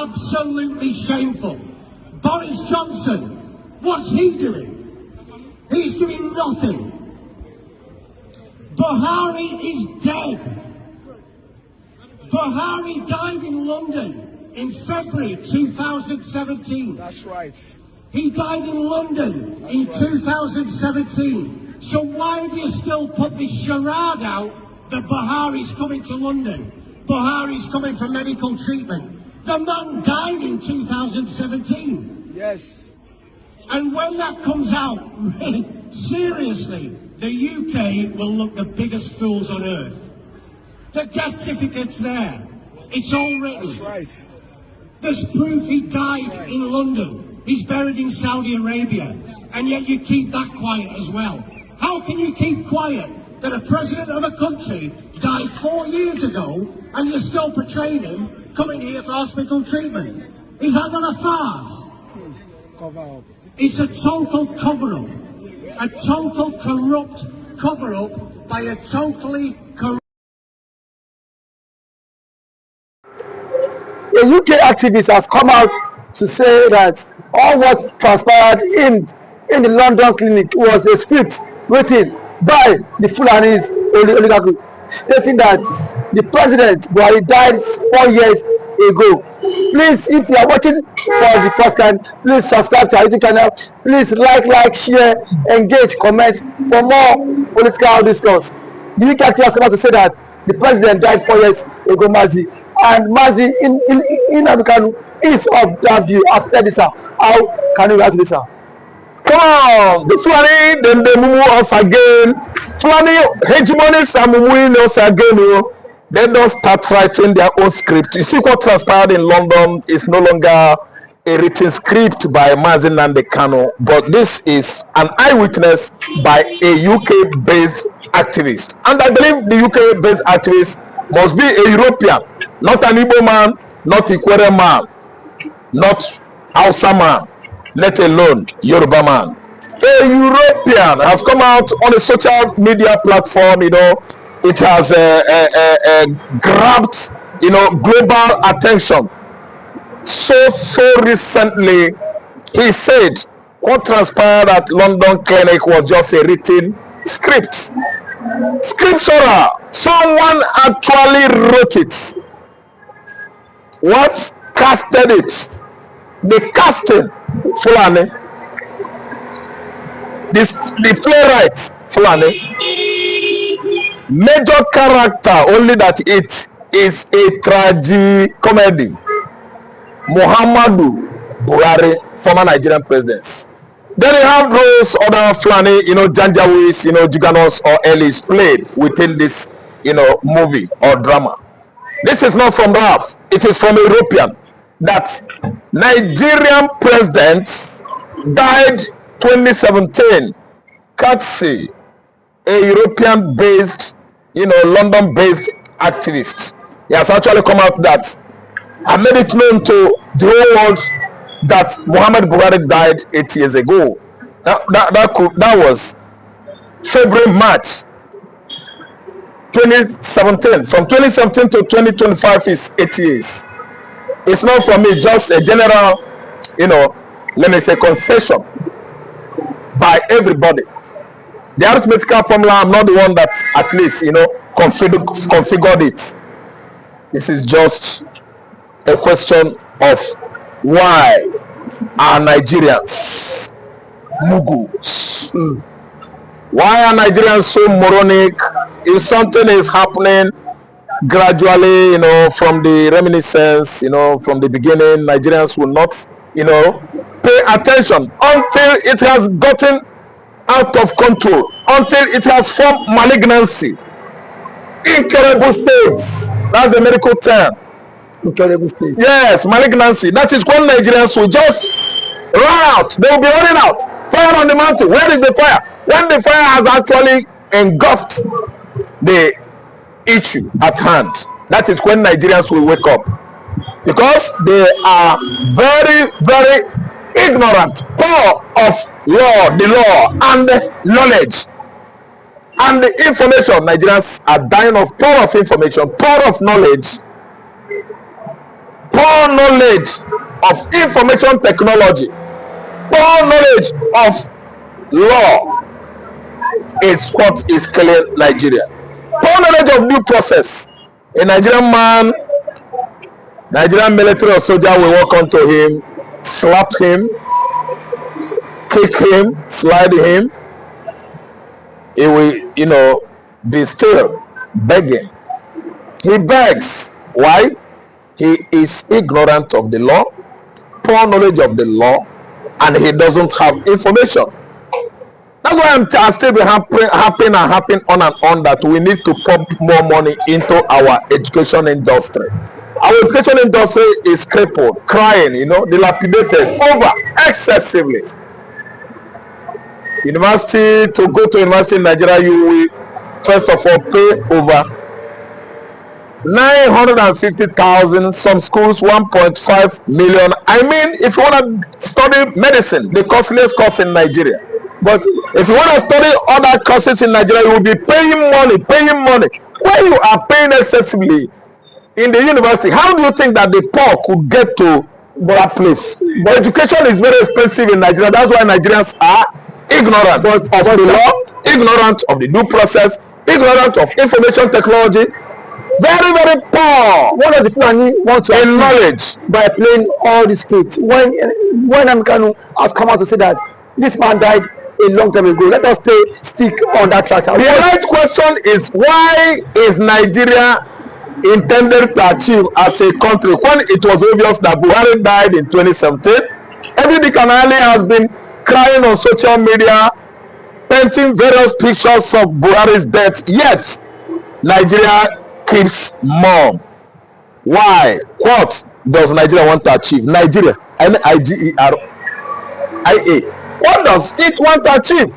absolutely shameful. Boris Johnson, what's he doing? He's doing nothing. Buhari is dead. Buhari died in London in February 2017. That's right. He died in London in 2017. So why do you still put this charade out that Buhari's coming to London? Buhari's coming for medical treatment. The man died in 2017. Yes. And when that comes out, seriously, the UK will look the biggest fools on earth. The death certificate's there. It's all written. That's right. There's proof he died in London. He's buried in Saudi Arabia. And yet you keep that quiet as well. How can you keep quiet that a president of a country died 4 years ago and you're still portraying him coming here for hospital treatment? Is that not a farce? Cover up. It's a total cover-up. A total corrupt cover-up by a totally corrupt... A UK activist has come out to say that all what transpired in the London clinic was a script written by the Fulanis oligarchy, stating that the president Buhari died 4 years ago. Please, if you are watching for the first time, please subscribe to our YouTube channel. Please like, share, engage, comment for more political discourse. The UK activist has come out to say that the president died 4 years ago, Mazi. And Mazi in nnamdikanu is of that view. After this, how can you react to this? Come on, the Fulani, then they move us again. Fulani hegemonists are moving us again. They don't start writing their own script. You see what transpired in London is no longer a written script by nnamdikanu, but this is an eyewitness by a UK-based activist. And I believe the UK-based activist must be a European, not an Igbo man, not Ikwere man, not Hausa man, let alone Yoruba man. A European has come out on a social media platform, it has grabbed, global attention. So recently, he said what transpired at London Clinic was just a written script. Scriptural. Someone actually wrote it. What casted it? The casting, Fulani. The playwright, Fulani. Major character, only that it is a tragicomedy. Muhammadu Buhari, former Nigerian president. Then you have those other Fulani, Janjawis, Juganos or Ellis played within this, movie or drama. This is not from Raf. It is from a European. That Nigerian president died 2017. Courtesy a European-based, London-based activist. He has actually come out that I made it known to the whole world that Muhammad Buhari died 8 years ago. That was February, March 2017. From 2017 to 2025 is 8 years. It's not for me, just a general, let me say concession by everybody. The arithmetical formula, I'm not the one that at least, configured it. This is just a question of why are Nigerians mugus? Why are Nigerians so moronic? If something is happening gradually, from the reminiscence, from the beginning, Nigerians will not, pay attention until it has gotten out of control, until it has formed malignancy. Incurable stage. That's the medical term. Incurable stage. Yes, malignancy. That is when Nigerians will just run out. They will be running out. Fire on the mountain. Where is the fire? When the fire has actually engulfed the issue at hand, that is when Nigerians will wake up. Because they are very, very ignorant, poor of the law and knowledge. And the information, Nigerians are dying of poor of information, poor of knowledge, poor poor knowledge of information technology, poor knowledge of law is what is killing Nigeria. Poor knowledge of due process. A Nigerian man, Nigerian military or soldier will walk onto him, slap him, kick him, slide him. He will, be still begging. He begs. Why? He is ignorant of the law, poor knowledge of the law, and he doesn't have information. That's why I still be happening on and on that we need to pump more money into our education industry. Our education industry is crippled, crying, dilapidated, over excessively. University, to go to university in Nigeria, you will first of all pay over 950,000, some schools 1.5 million. I mean, if you want to study medicine, the costliest course in Nigeria. But if you want to study other courses in Nigeria, you will be paying money. When you are paying excessively in the university, how do you think that the poor could get to that place? But education is very expensive in Nigeria. That's why Nigerians are ignorant of the law, ignorant of the due process, ignorant of information technology. Very, very poor. What does the Fulani want to achieve knowledge by playing all the scripts? When nnamdikanu has come out to say that this man died a long time ago, let us stick on that track. The right question is, why is Nigeria intended to achieve as a country when it was obvious that Buhari died in 2017? Every Dikanali has been crying on social media, painting various pictures of Buhari's death, yet Nigeria keeps mum. Why? What does Nigeria want to achieve? Nigeria, Nigeria. What does it want to achieve?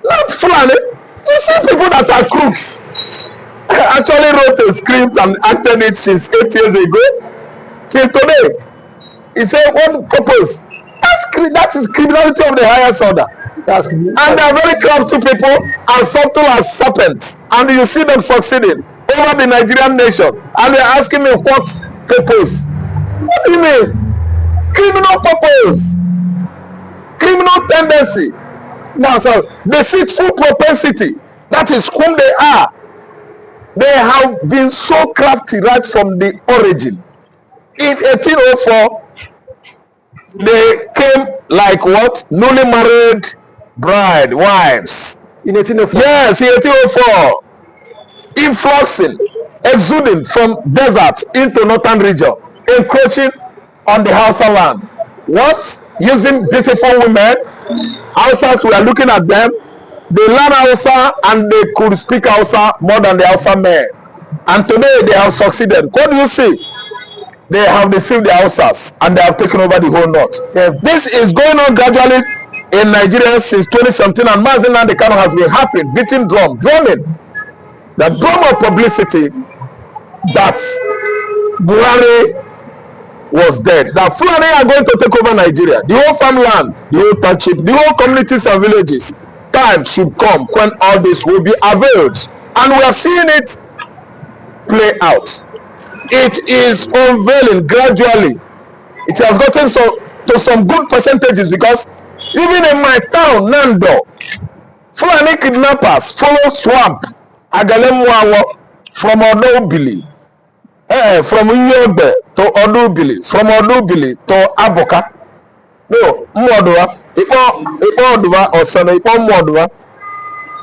Not Fulani. You see people that are crooks. I actually wrote a script and acted it since 8 years ago. Till today, he said, what purpose? That is criminality of the highest order. And they are very crafty people and subtle as serpents. And you see them succeeding over the Nigerian nation. And they are asking me what purpose? What do you mean? Criminal purpose. Criminal tendency. Now, so deceitful propensity. That is whom they are. They have been so crafty right from the origin. In 1804, they came like what? Newly married wives. In 1804? Yes, in 1804. Influxing, exuding from desert into northern region, encroaching on the Hausa land. What? Using beautiful women. Hausas, we are looking at them. They learn Hausa and they could speak Hausa more than the Hausa men. And today they have succeeded. What do you see? They have deceived the Hausas and they have taken over the whole north. This is going on gradually in Nigeria since 2017, and nnamdikanu has been happy, beating drumming. The drum of publicity that Buhari was dead. That Fulani are going to take over Nigeria. The whole farmland, the whole township, the whole communities and villages. Time should come when all this will be availed. And we are seeing it play out. It is unveiling gradually. It has gotten to some good percentages, because even in my town, Nando, Fulani kidnappers follow swamp Agalemwawo from Odobili, from Uyobe to Odobili, from Odobili to Aboka. No, Mwadua, Ipo Odua or Sana, Ipo Mwadua,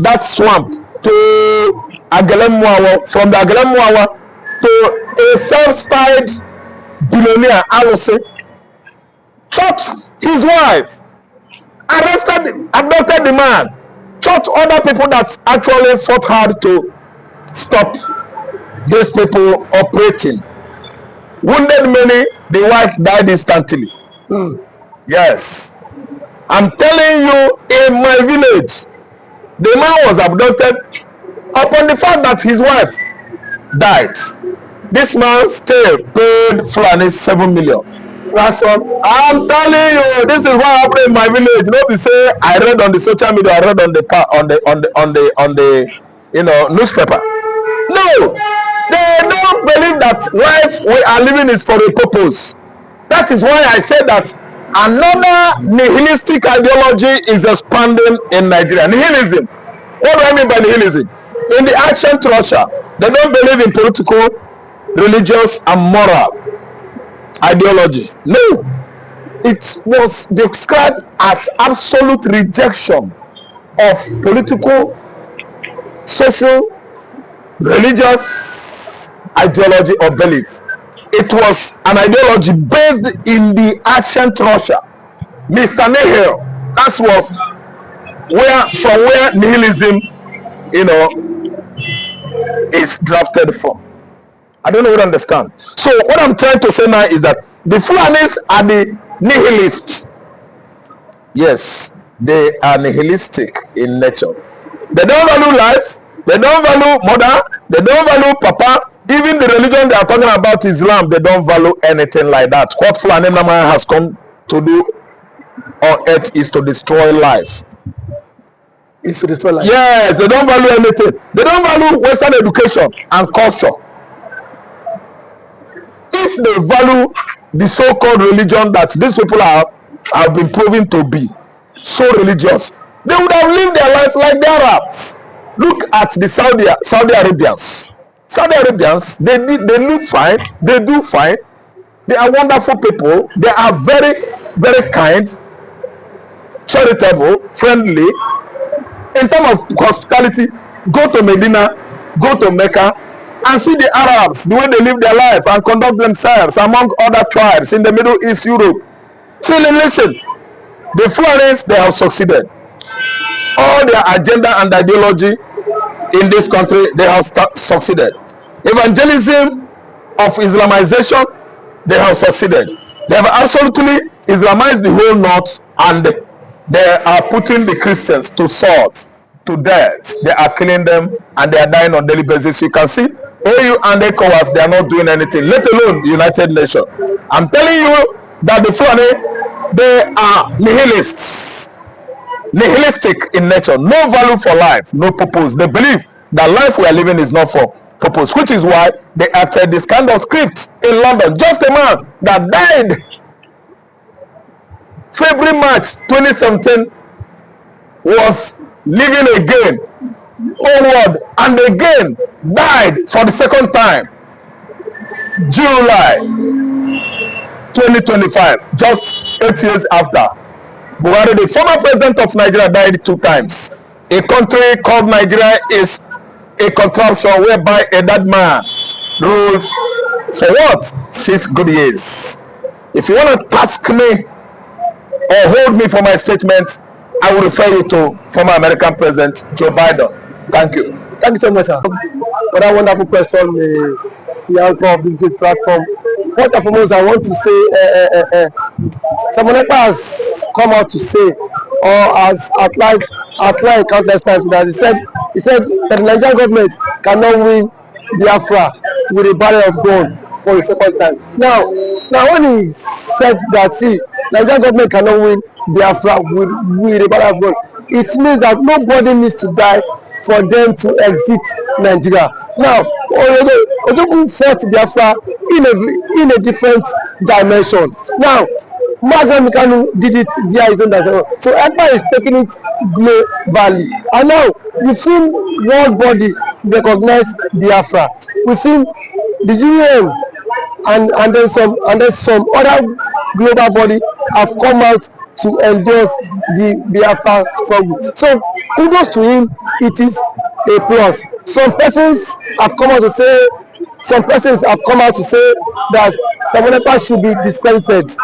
that swamp to Agalemwawo, from the Agalemwawo to a self-styled billionaire, Alose, shot his wife, abducted the man, shot other people that actually fought hard to stop these people operating. Wounded many, the wife died instantly. Yes. I'm telling you, in my village, the man was abducted upon the fact that his wife died. This man still paid Fulani 7 million. That's all. I'm telling you, this is what happened in my village. Nobody say I read on the social media, I read on the newspaper. No, They don't believe that life we are living is for a purpose. That is why I said that another nihilistic ideology is expanding in Nigeria. Nihilism. What do I mean by nihilism? In the ancient Russia, they don't believe in political, religious, and moral ideology. No, it was described as absolute rejection of political, social, religious ideology or belief. It was an ideology based in the ancient Russia. Mr. Nihil, that's what from where nihilism, is drafted from. I don't know what to understand. So what I'm trying to say now is that the Fulanis are the nihilists. Yes, they are nihilistic in nature. They don't value life. They don't value mother. They don't value papa. Even the religion they are talking about, Islam, they don't value anything like that. What Fulani Nama has come to do on earth is to destroy life. It's to destroy life. Yes, they don't value anything. They don't value Western education and culture. If they value the so-called religion that these people have been proven to be so religious, they would have lived their life like the Arabs. Look at the Saudi Arabians. Saudi Arabians, they live fine, they do fine, they are wonderful people, they are very, very kind, charitable, friendly. In terms of hospitality, go to Medina, go to Mecca, and see the Arabs, the way they live their life and conduct themselves among other tribes in the Middle East, Europe. So listen, the Fulanis, they have succeeded. All their agenda and ideology in this country, they have succeeded. Evangelism of Islamization, they have succeeded. They have absolutely Islamized the whole north, and they are putting the Christians to sword, to death. They are killing them, and they are dying on a daily basis. You can see AU and ECOWAS, they are not doing anything, let alone the United Nations. I'm telling you that the Fulani, they are nihilists, nihilistic in nature, no value for life, no purpose. They believe that life we are living is not for purpose, which is why they acted this kind of script in London. Just a man that died February, March 2017 was living again onward and again died for the second time July 2025, just 8 years after. Buhari, the former president of Nigeria, died 2 times. A country called Nigeria is a contraption whereby a dead man ruled for what? 6 good years. If you want to task me or hold me for my statement, I will refer you to former American President Joe Biden. Thank you. Thank you so much, sir. For that wonderful question, the anchor of this good platform. First and foremost, I want to say, someone has come out to say, or has outlined countless times that he said that the Nigerian government cannot win Biafra with a barrel of gun for the second time. Now when he said that, see, Nigerian government cannot win Biafra with a barrel of gun, it means that nobody needs to die for them to exit Nigeria. Now, Ojukwu fought Biafra in a different dimension. Now, nnamdikanu did it via his own dimension. So ECPA is taking it globally. And now, we've seen world body recognize Biafra. We've seen the UN and then some other global body have come out to endorse the Biafra struggle. So kudos to him, it is a plus. Some persons have come out to say that Samonekpa should be discredited,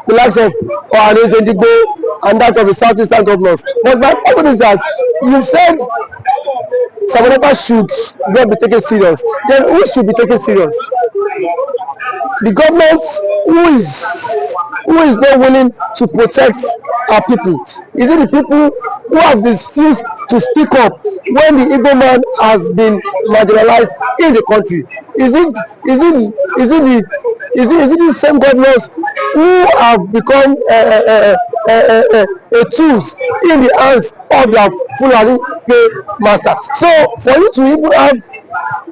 the likes of Buhari, and that of the southeastern governors. But my question is that you said Samonekpa should not be taken serious. Then who should be taken serious? The government who is not willing to protect our people? Is it the people who have refused to speak up when the Igbo man has been marginalized in the country? Is it the same governors who have become a tools in the hands of their Fulani master? So for you to even have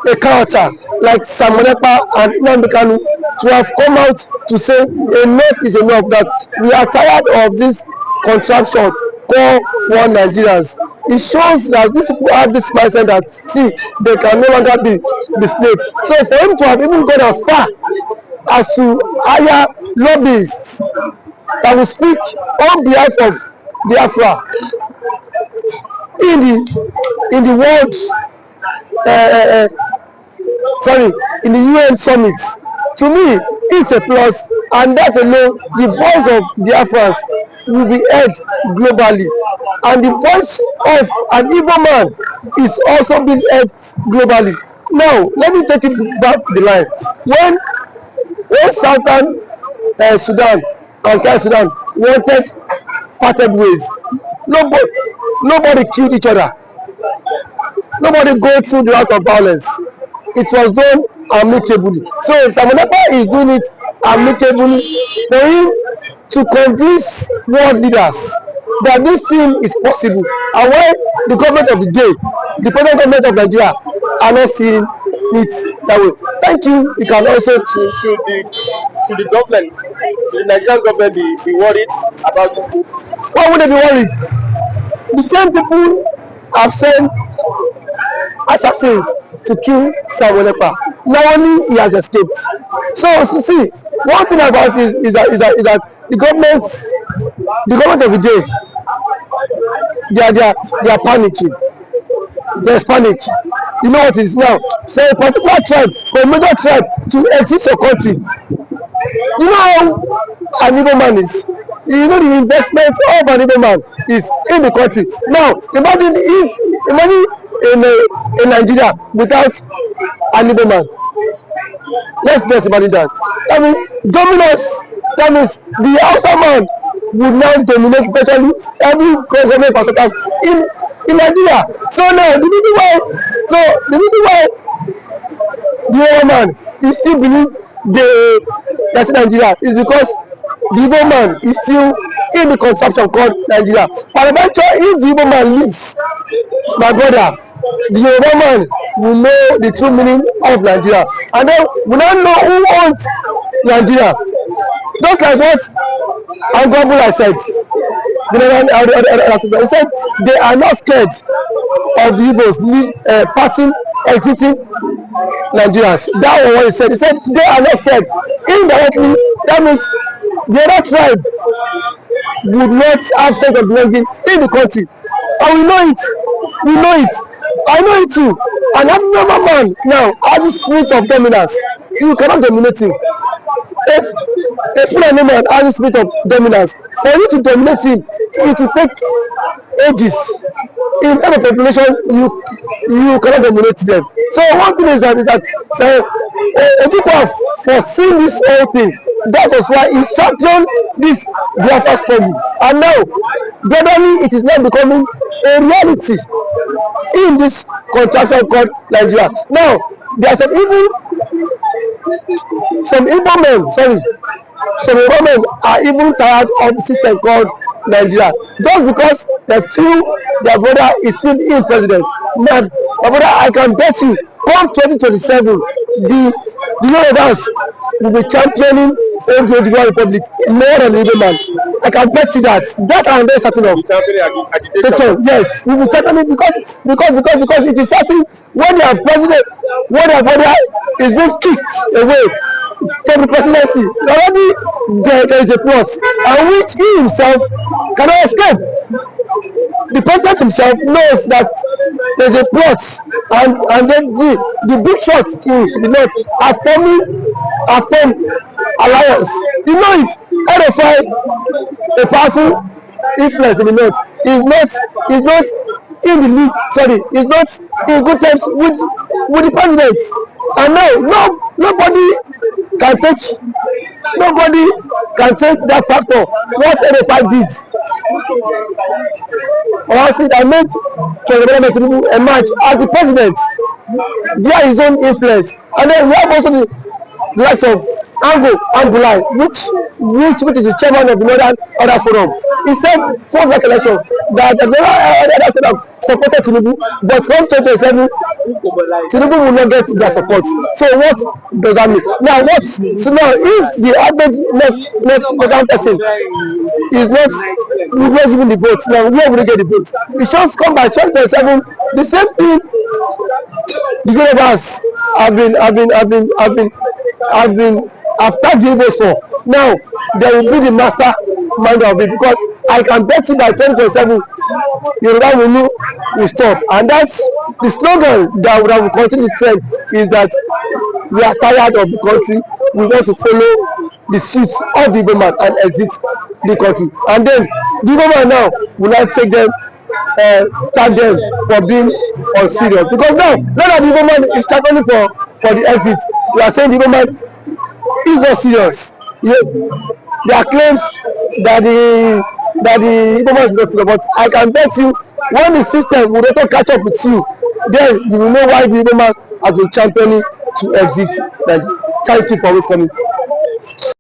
a character like Sam Onepa and nnamdikanu to have come out to say enough is enough, that we are tired of this contraption called one Nigerians. It shows that these people have this mindset that see they can no longer be slave. So for him to have even gone as far as to hire lobbyists that will speak on behalf of Biafra in the world in the UN summit, to me it's a plus, and that alone the voice of Biafrans will be heard globally, and the voice of an Igbo man is also being heard globally. Now let me take it back the line. When Southern Sudan and South Sudan wanted parted ways, nobody killed each other. Nobody go through the route of violence. It was done amicably. So Sam Onepa is doing it amicably for him to convince world leaders that this thing is possible. And when the government of the day, the present government of Nigeria, are not seeing it that way. Thank you. You can also to the government, to the Nigerian government be worried about this? Why would they be worried? The same people have sent assassins to kill Sam Onepa. Now only he has escaped. So see, one thing about it is that the government of the day, they are panicking. There's panic. You know what it is now? Say a particular tribe or a major tribe to exit your country. You know how an Igbo man is. You know the investment of an Igbo man is in the country. Now imagine in Nigeria without an Igbo man. Let's just imagine that. I mean, dominance. That means the Hausa man would now dominate virtually every government parastatals in Nigeria. So now the reason why the Igbo man is still believe that's Nigeria is because the Igbo man is still in the contraption called Nigeria. But eventually, if the Igbo man leaves, my brother, the Yoruba man will know the true meaning of Nigeria, and then we now know who owns Nigeria. Just like what Angwabula said, he said they are not scared of the Igbos parting, exiting Nigerians. That was what he said. He said they are not scared. Indirectly, that means the other tribe would not have sense of belonging in the country. And we know it. We know it. I know it too. And every normal man now has the spirit of dominance. You cannot dominate him. If a Fulani man has the spirit of dominance, for you to dominate him, it will take ages. In terms of population, you cannot dominate them. So one thing is that Ojukwu have foreseen this whole thing. That was why he championed this Biafra struggle. And now, gradually, it is now becoming a reality in this contraction called Nigeria. Now, there are some Igbo men are even tired of the system called Nigeria. Just because they feel their brother is still in president. Man, my brother, I can bet you, come 2027, the Yorubas will be championing the Republic more than the Igbo man. I can bet you that. That I am very certain of. Yes, we will championing because it is certain when their president, when their brother is being kicked away from the presidency, already there is a plot, and which he himself cannot escape. The president himself knows that there is a plot, and then the big shots in the north are forming alliance. You know it. RFI, a powerful influence in the north, is not in the league. Sorry, is not in good terms with the president. And now nobody can take that factor. What RFI did, or else that made tinubu emerge as the president via his own influence. And then we have also the likes of Angulai, which is the chairman of the Northern Order Forum, he said post that election that the Northern Order Forum supported Tinubu, but come 2027, Tinubu will not get their support. So what does that mean? Now if the average Northern person is not will not giving the vote, now where will they get the vote? It just come by 2027. The same thing the universe have tagged the Igbos for. Now they will be the master mind of it, because I can bet you by 2027 Yoruba will stop, and that's the slogan that will continue to trend, is that we are tired of the country, we want to follow the suit of the Igbo man and exit the country, and then the Igbo man now will not take them tag them for being unserious, because now that the Igbo man is championing for the exit, we are saying the Igbo man is not serious. There are claims that the Igbo man is not serious, but I can bet you when the system will not catch up with you, then you will know why the Igbo man has been championing to exit. Thank you for always coming.